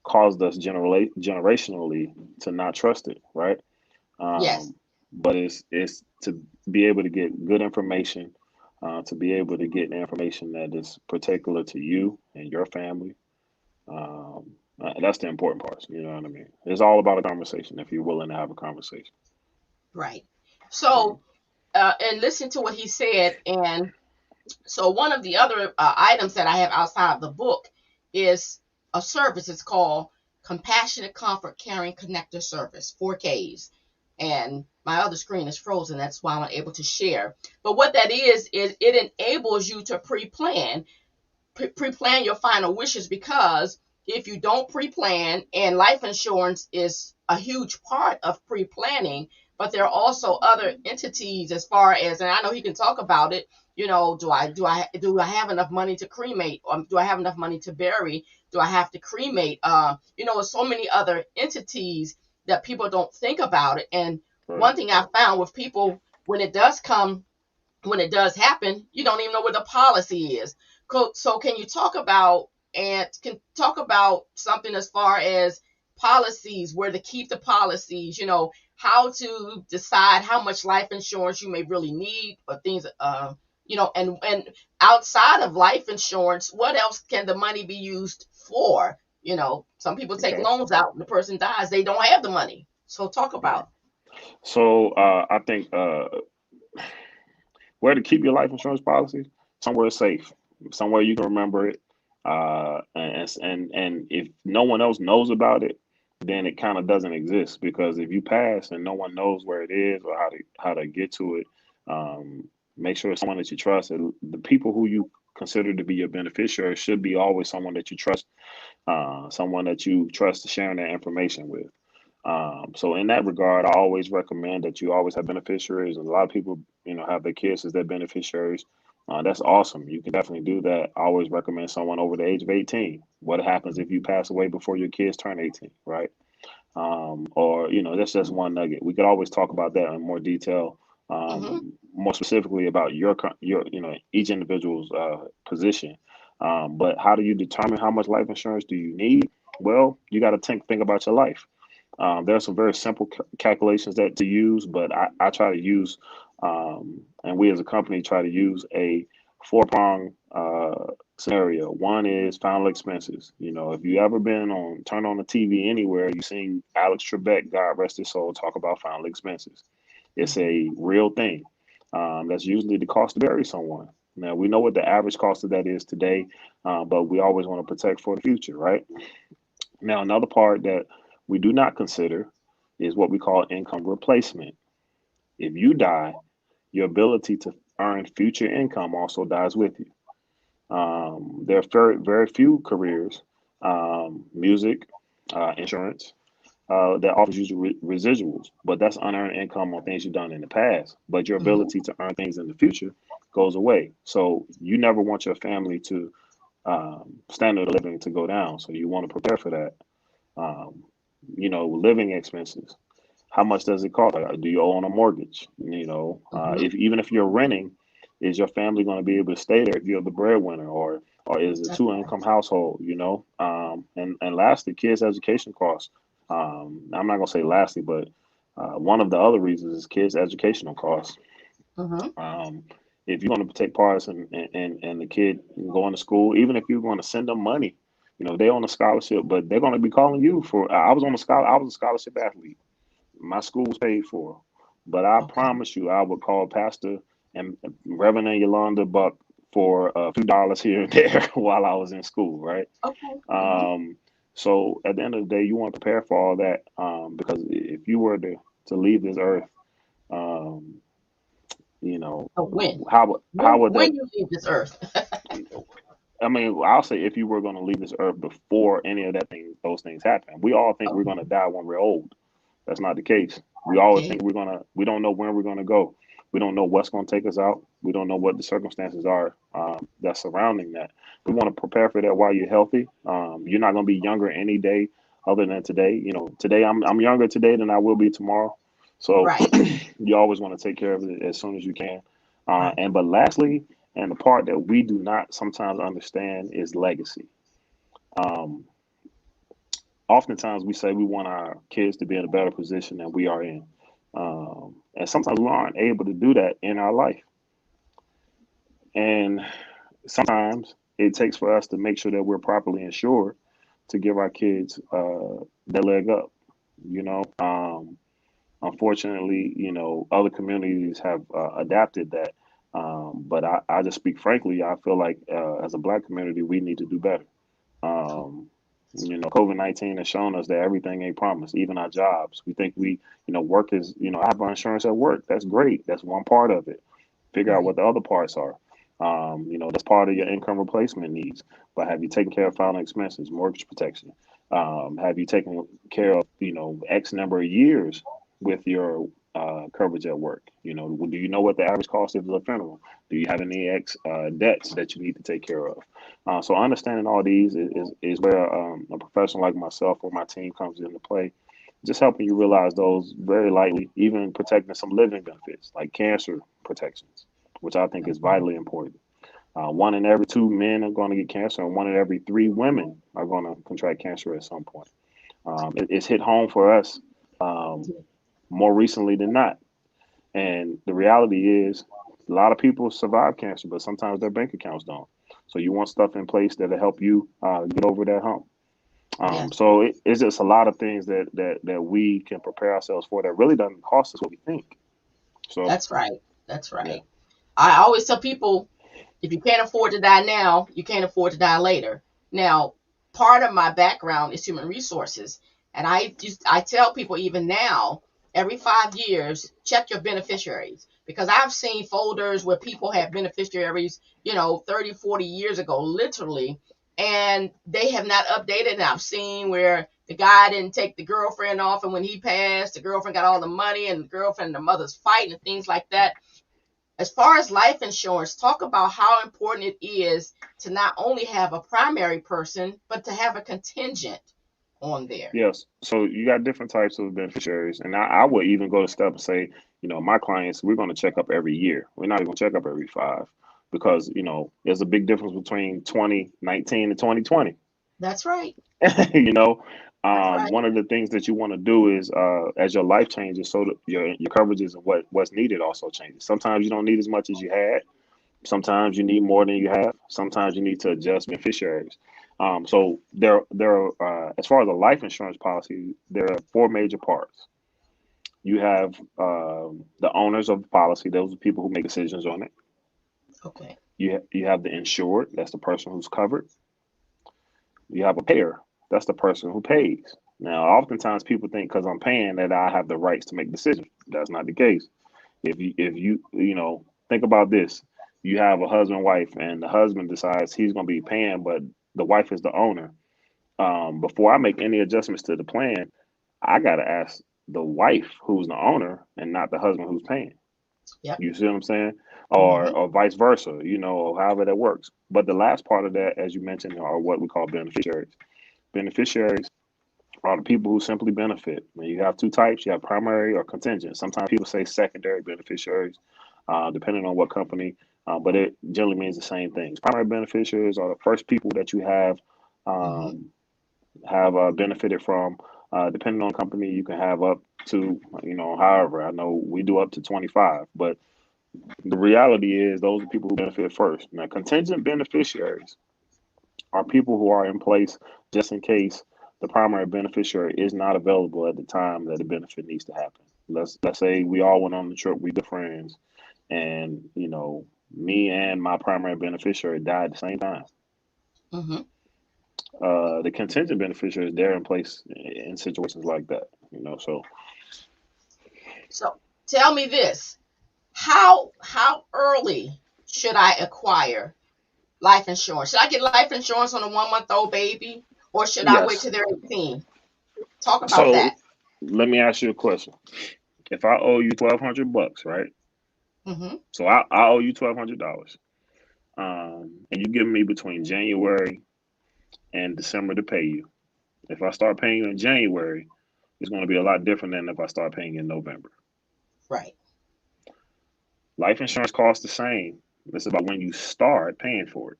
caused us generationally to not trust it, right? Yes. Um, but it's to be able to get good information, to be able to get information that is particular to you and your family. That's the important part. You know what I mean? It's all about a conversation if you're willing to have a conversation. Right. Mhm. So, and listen to what he said. And so, one of the other items that I have outside of the book is a service. It's called Compassionate Comfort Caring Connector Service, 4Ks. And my other screen is frozen. That's why I'm unable to share. But what that is it enables you to pre-plan your final wishes, because if you don't pre-plan, and life insurance is a huge part of pre-planning, but there are also other entities, as far as, and I know he can talk about it, do I have enough money to cremate, or do I have enough money to bury, do I have to cremate, so many other entities that people don't think about it. And Right. one thing I found with people, when it does happen, you don't even know what the policy is. So can you talk about, and can talk about something as far as policies, where to keep the policies, how to decide how much life insurance you may really need, or things, and outside of life insurance, what else can the money be used for? Some people take Okay. loans out and the person dies, they don't have the money. So talk Right. about. So I think where to keep your life insurance policy? Somewhere safe, somewhere you can remember it. And if no one else knows about it, then it kind of doesn't exist, because if you pass and no one knows where it is or how to get to it, make sure it's someone that you trust. And the people who you consider to be your beneficiary should be always someone that you trust, someone that you trust sharing that information with. So in that regard, I always recommend that you always have beneficiaries. And a lot of people, have their kids as their beneficiaries. That's awesome. You can definitely do that. I always recommend someone over the age of 18. What happens if you pass away before your kids turn 18, right? Or, that's just one nugget. We could always talk about that in more detail, Mm-hmm. more specifically about your each individual's position. But how do you determine how much life insurance do you need? Well, you got to think about your life. There are some very simple calculations that to use, but I try to use, and we as a company try to use a four-prong scenario. One is final expenses. If you ever turn on the TV anywhere, you've seen Alex Trebek, God rest his soul, talk about final expenses. It's Mm-hmm. a real thing. That's usually the cost to bury someone. Now we know what the average cost of that is today, but we always want to protect for the future, right? Now, another part that we do not consider is what we call income replacement. If you die, your ability to earn future income also dies with you. There are very, very few careers, music, insurance, that offers you residuals, but that's unearned income on things you've done in the past. But your Mm-hmm. ability to earn things in the future goes away. So you never want your family to standard of living to go down. So you want to prepare for that. Um, living expenses. How much does it cost? Do you own a mortgage? Mm-hmm. If even if you're renting, is your family going to be able to stay there if you're the breadwinner, or is it That's two right. income household? And lastly, kids' education costs. I'm not going to say lastly, but one of the other reasons is kids' educational costs. Mm-hmm. Um, if you're going to take part in the kid going to school, even if you're going to send them money, they on a scholarship, but they're going to be calling you for. I was a scholarship athlete. My school was paid for, but I Okay. promise you, I would call Pastor and Reverend Yolanda Buck for a few dollars here and there while I was in school, right? Okay. Um, so at the end of the day, you want to prepare for all that, because if you were to leave this earth, um, you know, So when? how would that? When you leave this earth? I mean, I'll say if you were going to leave this earth before any of those things happen. We all think we're going to Okay. die when we're old. That's not the case. We always Okay. think we don't know when we're gonna go. We don't know what's gonna take us out. We don't know what the circumstances are, that's surrounding that. We want to prepare for that while you're healthy. You're not gonna be younger any day other than today. You know, today I'm younger today than I will be tomorrow. So Right. you always want to take care of it as soon as you can. Right. And but lastly, and the part that we do not sometimes understand is legacy. Um, Oftentimes we say we want our kids to be in a better position than we are in. And sometimes we aren't able to do that in our life. And sometimes it takes for us to make sure that we're properly insured to give our kids their leg up. You know, unfortunately, other communities have adapted that. But I just speak frankly, I feel like as a black community, we need to do better. Um, COVID-19 has shown us that everything ain't promised, even our jobs. We think work is, I have our insurance at work. That's great. That's one part of it. Figure out Right. what the other parts are. That's part of your income replacement needs. But have you taken care of final expenses, mortgage protection? Have you taken care of, X number of years with your coverage at work? Do you know what the average cost is of a funeral? Do you have any X debts that you need to take care of? So understanding all these is where a professional like myself or my team comes into play, just helping you realize those very lightly, even protecting some living benefits like cancer protections, which I think is Okay. vitally important. One in every two men are going to get cancer, and one in every three women are going to contract cancer at some point. It's hit home for us um, more recently than not. And the reality is, a lot of people survive cancer, but sometimes their bank accounts don't. So you want stuff in place that'll help you get over that hump. Yes. It's just a lot of things that we can prepare ourselves for that really doesn't cost us what we think. So That's right. That's yeah, right. I always tell people, if you can't afford to die now, you can't afford to die later. Now, part of my background is human resources, and I tell people even now, every 5 years, check your beneficiaries because I've seen folders where people had beneficiaries, 30, 40 years ago, literally, and they have not updated. And I've seen where the guy didn't take the girlfriend off, and when he passed, the girlfriend got all the money, and the girlfriend and the mother's fighting and things like that. As far as life insurance, talk about how important it is to not only have a primary person, but to have a contingent on there. yes. So you got different types of beneficiaries, and I would even go to step and say, my clients, we're going to check up every year. We're not even going to check up every five because there's a big difference between 2019 and 2020. That's right. you know That's right. One of the things that you want to do is as your life changes, so that your coverages and what's needed also changes. Sometimes you don't need as much as you had. Sometimes you need more than you have. Sometimes you need to adjust beneficiaries. So there are as far as a life insurance policy, there are four major parts. You have the owners of the policy; those are people who make decisions on it. Okay. You have the insured; that's the person who's covered. You have a payer. That's the person who pays. Now, oftentimes people think because I'm paying that I have the rights to make decisions. That's not the case. If you think about this, you have a husband wife, and the husband decides he's going to be paying, but the wife is the owner. Before I make any adjustments to the plan, I got to ask the wife who's the owner and not the husband who's paying. Yep. You see what I'm saying? Or Mm-hmm. or vice versa, or however that works. But the last part of that, as you mentioned, are what we call beneficiaries. Beneficiaries are the people who simply benefit. When you have two types, you have primary or contingent. Sometimes people say secondary beneficiaries, depending on what company, but it generally means the same things. Primary beneficiaries are the first people that you Mm-hmm. um, have benefited from. Depending on company, you can have up to, however, I know we do up to 25, but the reality is those are people who benefit first. Now, contingent beneficiaries are people who are in place just in case the primary beneficiary is not available at the time that the benefit needs to happen. Let's say we all went on the trip, we good friends, and Me and my primary beneficiary died at the same time. Mm-hmm. The contingent beneficiary is there in place in situations like that. So So tell me this: how early should I acquire life insurance? Should I get life insurance on a 1 month old baby, or should I wait yes. till they're 18? Talk about So that. let me ask you a question. If I owe you $1,200, right? Mm-hmm. So I owe you $1,200, and you give me between January and December to pay you. If I start paying you in January, it's going to be a lot different than if I start paying in November. Right. Life insurance costs the same. It's about when you start paying for it.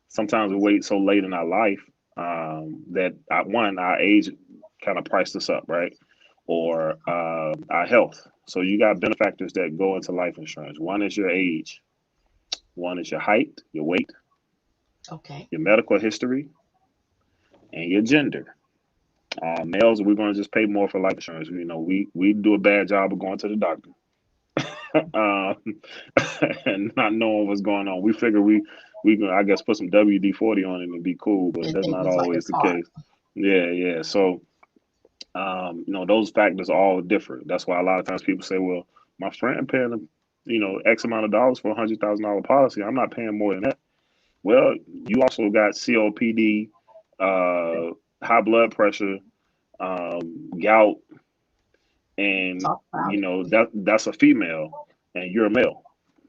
Sometimes we wait so late in our life that our age kind of priced us up, right? Or our health. So you got benefactors that go into life insurance. One is your age, one is your height, your weight, Okay. your medical history, and your gender. Males, we're going to just pay more for life insurance. We do a bad job of going to the doctor um, and not knowing what's going on. We figure we can, I guess, put some WD 40 on it and be cool, but And that's think not it's like always it's the hard. case. Yeah, yeah. So those factors are all different. That's why a lot of times people say, "Well, my friend paying X amount of dollars for $100,000 policy. I'm not paying more than that." Well, you also got COPD, uh, high blood pressure, gout, and Talk about it. that's a female, and you're a male.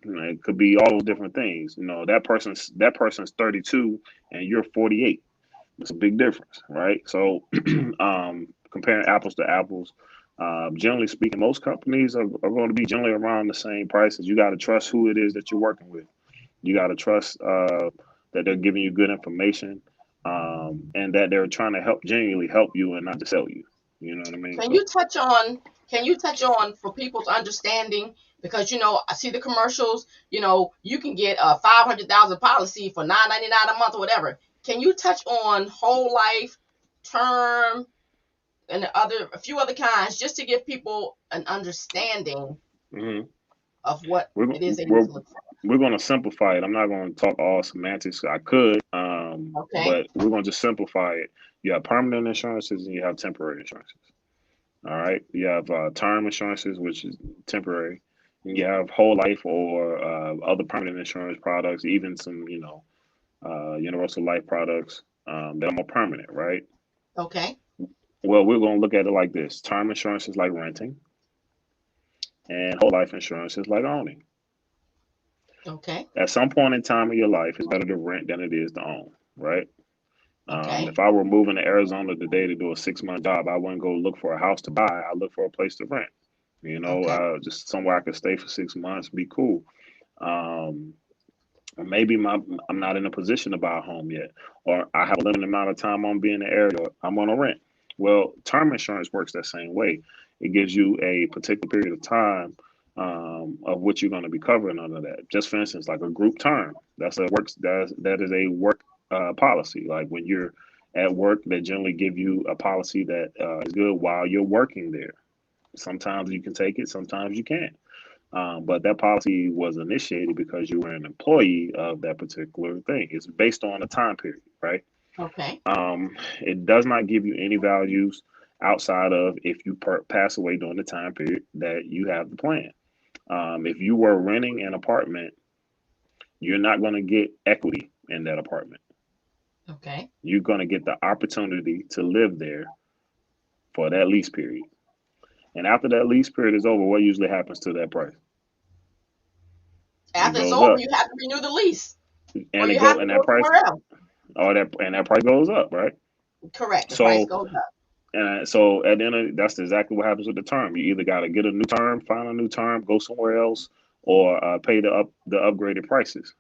It could be all those different things. That person's 32 and you're 48. It's a big difference, right? So, comparing apples to apples, generally speaking, most companies are going to be generally around the same prices. You got to trust who it is that you're working with. You got to trust that they're giving you good information, and that they're trying to genuinely help you and not to sell you. You know what I mean? Can So, you touch on can you touch on for people's understanding? Because I see the commercials, you can get a 500,000 policy for 9.99 a month or whatever. Can you touch on whole life, term, and a few other kinds, just to give people an understanding mhm. of what we're it is they need we're to look for? we're going to simplify it. I'm not going to talk all semantics. I could, Okay. but we're going to just simplify it. You have permanent insurances and you have temporary insurances. All right. You have term insurances, which is temporary. And you have whole life or other permanent insurance products, even some, universal life products that are more permanent, right? Okay. Well, we're going to look at it like this: term insurance is like renting, and whole life insurance is like owning. Okay. At some point in time in your life, it's better to rent than it is to own, right? Okay. If I were moving to Arizona today to do a 6 month job, I wouldn't go look for a house to buy. I look for a place to rent. Okay. Just somewhere I could stay for 6 months, be cool. Um, or maybe I'm not in a position to buy a home yet, or I have a limited amount of time on being in the area. Or I'm on a rent. Well, term insurance works that same way. It gives you a particular period of time of what you're going to be covering under that. Just for instance, like a group term, that is a work policy. Like when you're at work, they generally give you a policy that is good while you're working there. Sometimes you can take it, sometimes you can't. But that policy was initiated because you were an employee of that particular thing. It's based on a time period, right? Okay. It does not give you any values outside of if you pass away during the time period that you have the plan. If you were renting an apartment, you're not going to get equity in that apartment. Okay. You're going to get the opportunity to live there for that lease period. And after that lease period is over, what usually happens to that price? It After it's goes over, up, you have to renew the lease, or and you have to that go price, somewhere else. that price goes up, right? Correct. The price So goes up. so at the end of that's exactly what happens with the term. You either got to get a new term, find a new term, go somewhere else, or pay the upgraded prices.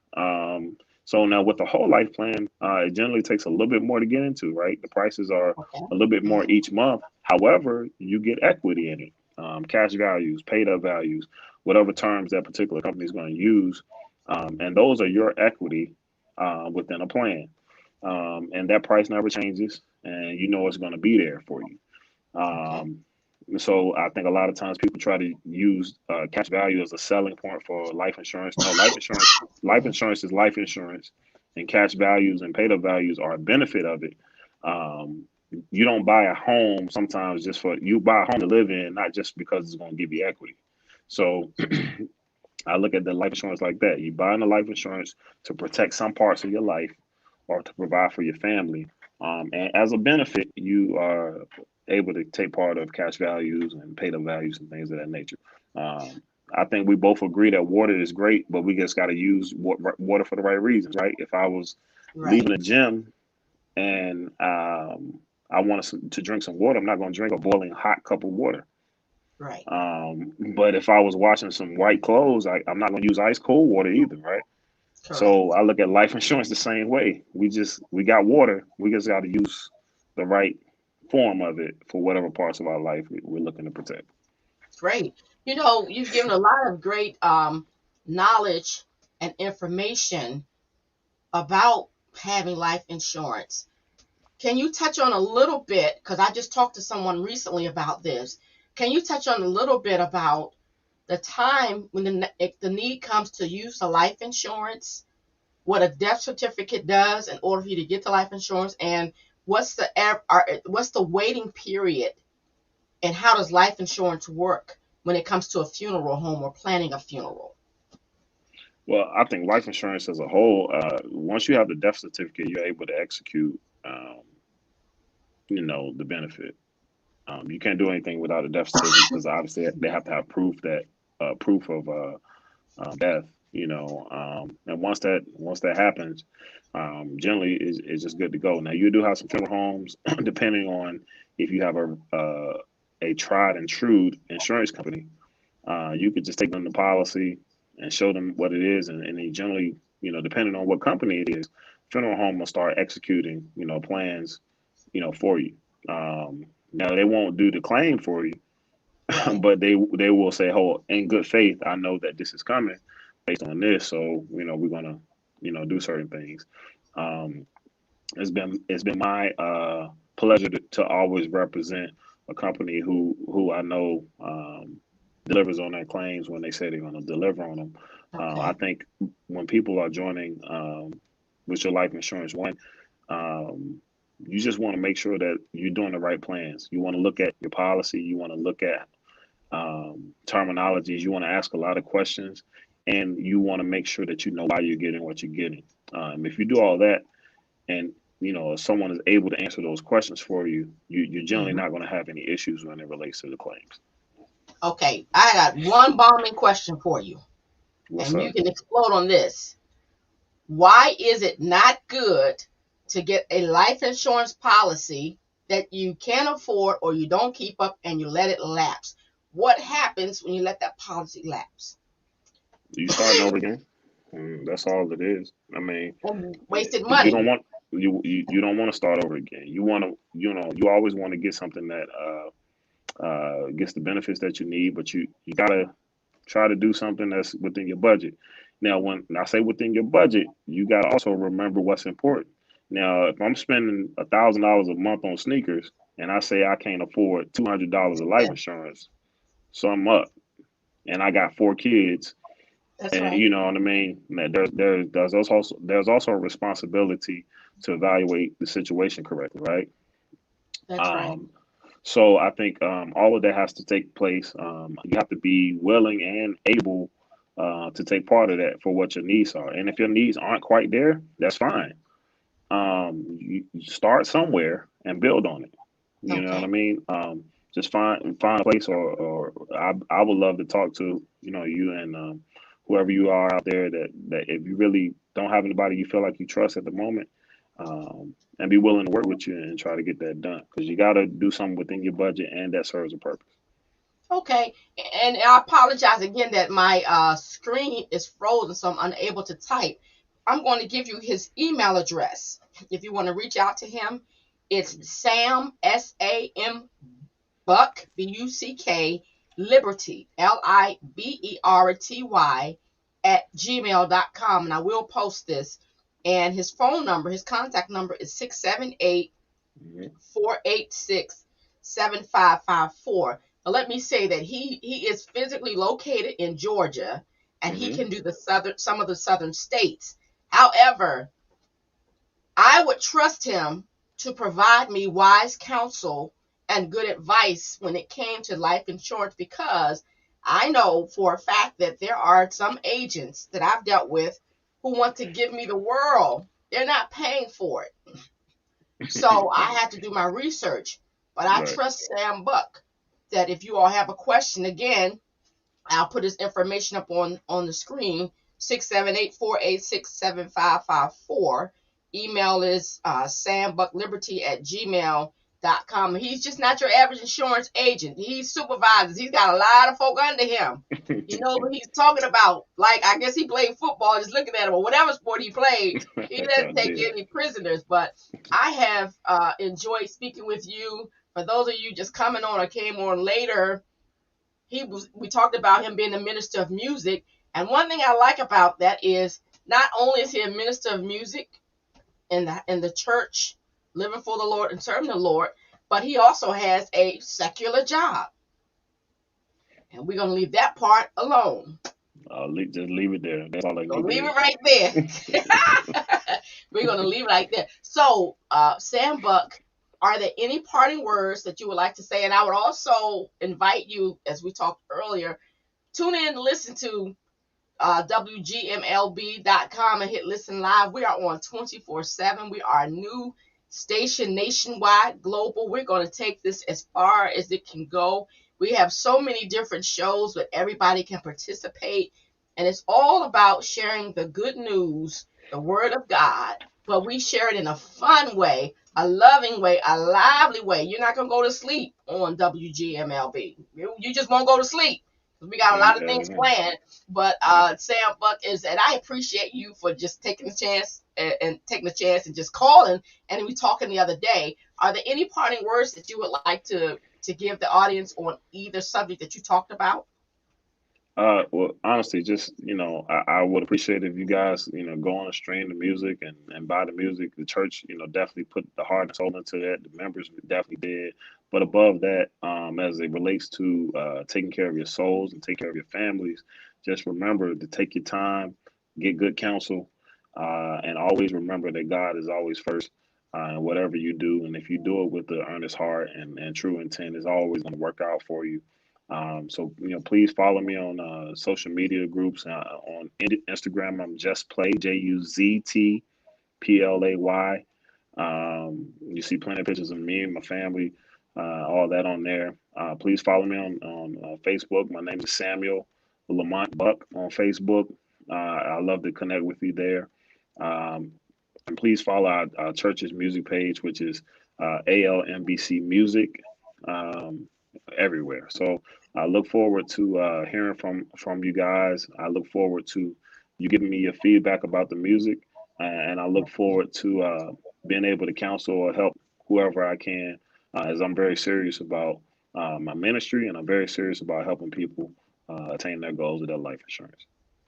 So now with the whole life plan, it generally takes a little bit more to get into, right? The prices are Okay. a little bit more Hmm. each month. However, you get equity in it, cash values, paid up values, whatever terms that particular company is going to use, and those are your equity within a plan, and that price never changes, and you know it's going to be there for you. Okay. Um, So I think a lot of times people try to use cash value as a selling point for life insurance. No, life insurance is life insurance, and cash values and paid up values are a benefit of it. Um, you don't buy a home sometimes just for you buy a home to live in, not just because it's going to give you equity. So I look at the life insurance like that. You buy the life insurance to protect some parts of your life or to provide for your family. And as a benefit, you are able to take part of cash values and pay the values and things of that nature. Um, I think we both agree that water is great, but we just got to use water for the right reasons, right? If I was leaving Right. the gym and I want to drink some water, I'm not going to drink a boiling hot cup of water. Right. But if I was washing some white clothes, I'm not going to use ice cold water either, right? So Correct. I look at life insurance the same way. We got water. We just got to use the right form of it for whatever parts of our life we're looking to protect. Great. You've given a lot of great knowledge and information about having life insurance. Can you touch on a little bit, because I just talked to someone recently about this. Can you touch on a little bit about the time when if the need comes to use the life insurance, what a death certificate does in order for you to get the life insurance, and what's the waiting period, and how does life insurance work when it comes to a funeral home or planning a funeral? Well, I think life insurance as a whole, once you have the death certificate, you're able to execute, the benefit. You can't do anything without a death certificate because obviously they have to have proof of death. And once that happens, generally is just good to go. Now you do have some funeral homes, depending on if you have a tried and true insurance company. You could just take them the policy and show them what it is, and they generally, depending on what company it is, funeral home will start executing, plans, for you. Now they won't do the claim for you, Right. but they will say, "Oh, in good faith, I know that this is coming based on this, so we're gonna do certain things." Um, it's been my pleasure to always represent a company who I know delivers on their claims when they say they're going to deliver on them. I Okay. think when people are joining with your life insurance, um, you just want to make sure that you're doing the right plans. You want to look at your policy. You want to look at terminologies. You want to ask a lot of questions, and you want to make sure that you know why you're getting what you're getting. If you do all that, and if someone is able to answer those questions for you, you're generally Hmm. not going to have any issues when it relates to the claims. Okay. I got one bombing question for you, What's and you up? can explode on this. Why is it not good to get a life insurance policy that you can't afford or you don't keep up and you let it lapse? What happens when you let that policy lapse? You starting over again? That's all it is. I mean, And wasted you don't money. want you don't want to start over again. You want to you always want to get something that gets the benefits that you need, but you gotta try to do something that's within your budget. Now, when I say within your budget, you gotta also remember what's important. Now, if I'm spending $1,000 a month on sneakers, and I say I can't afford $200 of life Yeah, insurance, so I'm up, and I got 4 kids, that's and right. you know what I mean. There's also a responsibility to evaluate the situation correctly, right? That's right. Um, so I think all of that has to take place. You have to be willing and able to take part of that for what your needs are. And if your needs aren't quite there, that's fine. You start somewhere and build on it. You know what I Okay. mean? Just find a place, or I would love to talk to you and whoever you are out there that if you really don't have anybody you feel like you trust at the moment, and be willing to work with you and try to get that done because you got to do something within your budget and that serves a purpose. Okay. And I apologize again that my screen is frozen, so I'm unable to type. I'm going to give you his email address. If you want to reach out to him, it's Sam, SAM Buck, BUCK, Liberty, LIBERTY, at gmail.com. And I will post this. And his phone number, his contact number is 678 Mhm. 486 7554. But let me say that he is physically located in Georgia, and he Hmm. can do some of the southern states. However, I would trust him to provide me wise counsel and good advice when it came to life insurance, because I know for a fact that there are some agents that I've dealt with who want to give me the world. They're not paying for it. So I had to do my research. But I Right. trust Sam Buck that if you all have a question, again, I'll put his information up on the screen, 678-486-7554. Email is sambuckliberty@gmail.com. He's just not your average insurance agent. He supervises. He's got a lot of folk under him. He knows what he's talking about. Like, I guess he played football, just looking at him, or whatever sport he played. He I doesn't take did. any prisoners. But I have enjoyed speaking with you. For those of you just coming on or came on later, we talked about him being a minister of music, and one thing I like about that is not only is he a minister of music in the church, living for the Lord and serving the Lord, but he also has a secular job, and we're going to leave that part alone. Just leave it there. That's all I So need to leave hear. it right there. We're going to leave it right there. So, Sam Buck, are there any parting words that you would like to say? And I would also invite you, as we talked earlier, tune in and listen to WGMLB.com and hit listen live. We are on 24/7. We are a new station, nationwide, global. We're going to take this as far as it can go. We have so many different shows that everybody can participate, and it's all about sharing the good news, the word of God, but we share it in a fun way, a loving way, a lively way. You're not going to go to sleep on WGMLB. You just won't go to sleep. We got a lot of things Amen. planned, but Right. Sam Buck is, and I appreciate you for just taking the chance and taking the chance and just calling. And we talking the other day. Are there any parting words that you would like to give the audience on either subject that you talked about? Well, honestly, just I would appreciate if you guys, go on and stream the music and buy the music. The church, definitely put the heart and soul into that. The members definitely did. But above that, as it relates to taking care of your souls and take care of your families, just remember to take your time, get good counsel, and always remember that God is always first. In whatever you do, and if you do it with the earnest heart and true intent, it's always going to work out for you. So please follow me on social media groups. On Instagram, I'm Just Play, JUZTPLAY. You see plenty of pictures of me and my family, all that on there. Please follow me on Facebook. My name is Samuel Lamont Buck on Facebook. I love to connect with you there. Um, and please follow our church's music page, which is ALMBC Music, um, everywhere. So I look forward to hearing from you guys. I look forward to you giving me your feedback about the music, and I look forward to being able to counsel or help whoever I can, as I'm very serious about my ministry, and I'm very serious about helping people attain their goals with their life insurance.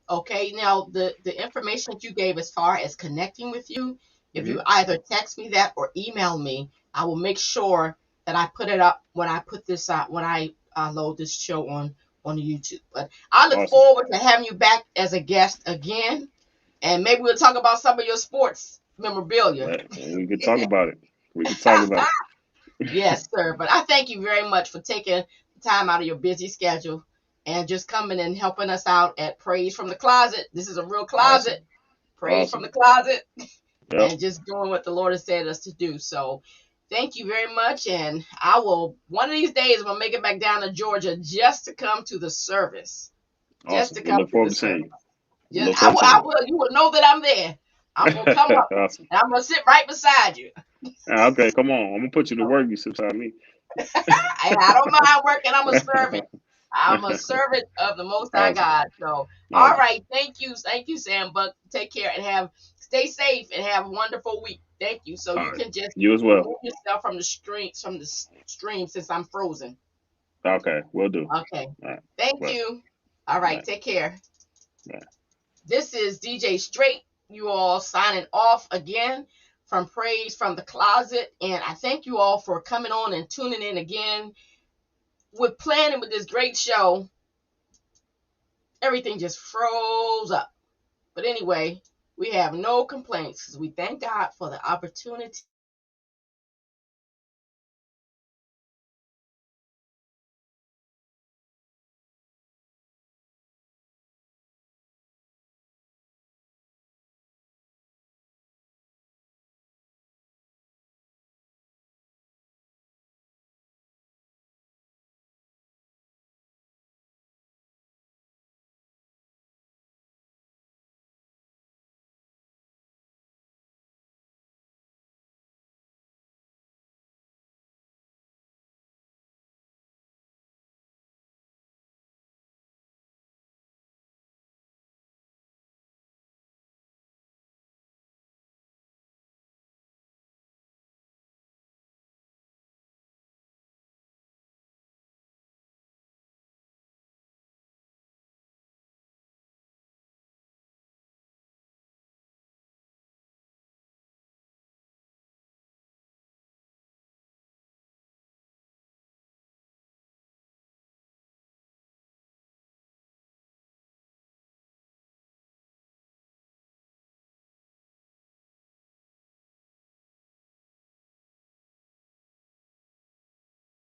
Okay, now the information that you gave as far as connecting with you, if Hmm. you either text me that or email me, I will make sure that I put it up when I put this out, when I load this show on YouTube. But I look Awesome. forward to having you back as a guest again, and maybe we'll talk about some of your sports memorabilia. We could talk about it. We could talk about it. Yes, sir. But I thank you very much for taking time out of your busy schedule and just coming and helping us out at Praise from the Closet. This is a real Awesome. closet. Praise from the Awesome. closet, Yep. and just doing what the Lord has said us to do. So thank you very much. And I will, one of these days, I'm going to make it back down to Georgia just to come to the service. Just Awesome. to We come look to forward the to seeing service. you. We look I forward will, to seeing I you. will, you will know that I'm there. I'm going to come up Awesome. and I'm going to sit right beside you. Okay, come on. I'm gonna put you to work. You sit beside me. I don't mind working. I'm a servant. I'm a servant of the Most High Awesome. God. So, all Awesome. right. Thank you, Sam Buck. Take care and stay safe and have a wonderful week. Thank you. So All you right. can just You as well. remove yourself from the stream since I'm frozen. Okay, we'll do. Okay. All right. Thank Right. you. All right. Right. Take care. Right. This is DJ Straight. You all signing off again from Praise from the Closet, and I thank you all for coming on and tuning in again. with planning with this great show, everything just froze up. But anyway, we have no complaints because we thank God for the opportunity